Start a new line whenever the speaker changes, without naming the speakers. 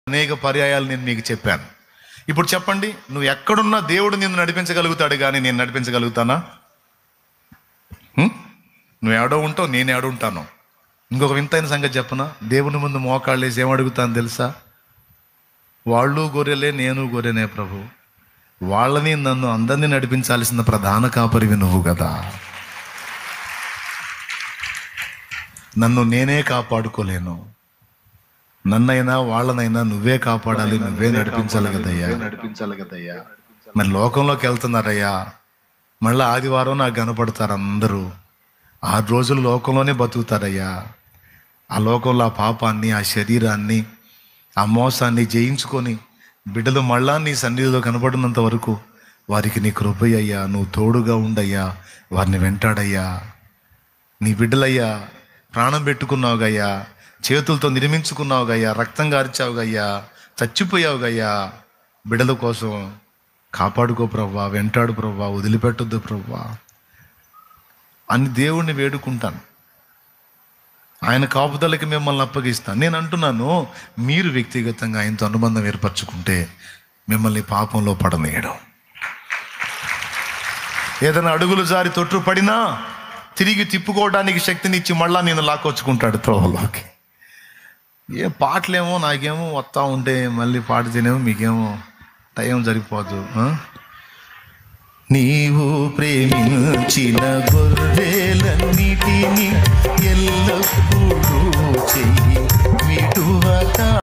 అనేక పర్యాయాలు నేను మీకు చెప్పాను. ఇప్పుడు చెప్పండి, నువ్వు ఎక్కడున్నా దేవుడు నిన్ను నడిపించగలుగుతాడు, కానీ నేను నడిపించగలుగుతానా? నువ్వు ఏడో ఉంటావు, నేను ఏడో ఉంటాను. ఇంకొక వింతైన సంగతి చెప్పనా? దేవుని ముందు మోకాళ్ళు వేసి ఏమడుగుతాను తెలుసా? వాళ్ళు గొర్రెలే, నేను గొర్రెనే ప్రభు. వాళ్ళని నన్ను అందరినీ నడిపించాల్సిన ప్రధాన కాపరివి నువ్వు కదా. నన్ను నేనే కాపాడుకోలేను. నన్నైనా వాళ్ళనైనా నువ్వే కాపాడాలి, నువ్వే నడిపించాలి కదయ్యా. మరి లోకంలోకి వెళ్తున్నారయ్యా, మళ్ళీ ఆదివారం నాకు కనపడతారు అందరూ. 6 రోజులు లోకంలోనే బతుకుతారయ్యా. ఆ లోకంలో ఆ పాపాన్ని, ఆ శరీరాన్ని, ఆ మోసాన్ని జయించుకొని బిడ్డలు మళ్ళా నీ సన్నిధిలో కనపడినంత వరకు వారికి నీ కృపయ్యా, నువ్వు తోడుగా ఉండయ్యా, వారిని వెంటాడయ్యా. నీ బిడ్డలయ్యా, ప్రాణం పెట్టుకున్నావుగయ్యా, చేతులతో నిర్మించుకున్నావుగయ్యా, రక్తం గార్చావుగయ్యా, చచ్చిపోయావుగయ్యా. బిడ్డల కోసం కాపాడుకో ప్రవ్వా, వెంటాడు ప్రవ్వా, వదిలిపెట్టొద్దు ప్రవ్వా అని దేవుణ్ణి వేడుకుంటాను. ఆయన కాపుదలకి మిమ్మల్ని అప్పగిస్తాను. నేను అంటున్నాను, మీరు వ్యక్తిగతంగా ఆయనతో అనుబంధం ఏర్పరచుకుంటే మిమ్మల్ని పాపంలో పడనీయడం. ఏదైనా అడుగులు జారి తొట్టు పడినా తిరిగి తిప్పుకోవడానికి శక్తినిచ్చి మళ్ళా నేను లాక్కొచ్చుకుంటాడు త్రోవలోకి. ఏ పాటలేమో నాకేమో వస్తూ ఉంటే మళ్ళీ పాడితేనేమో మీకేమో టైం సరిపోదు. నీవు ప్రేమించిన గొర్రెలన్నిటినీ ఎల్లప్పుడూ చెయ్యి విడువక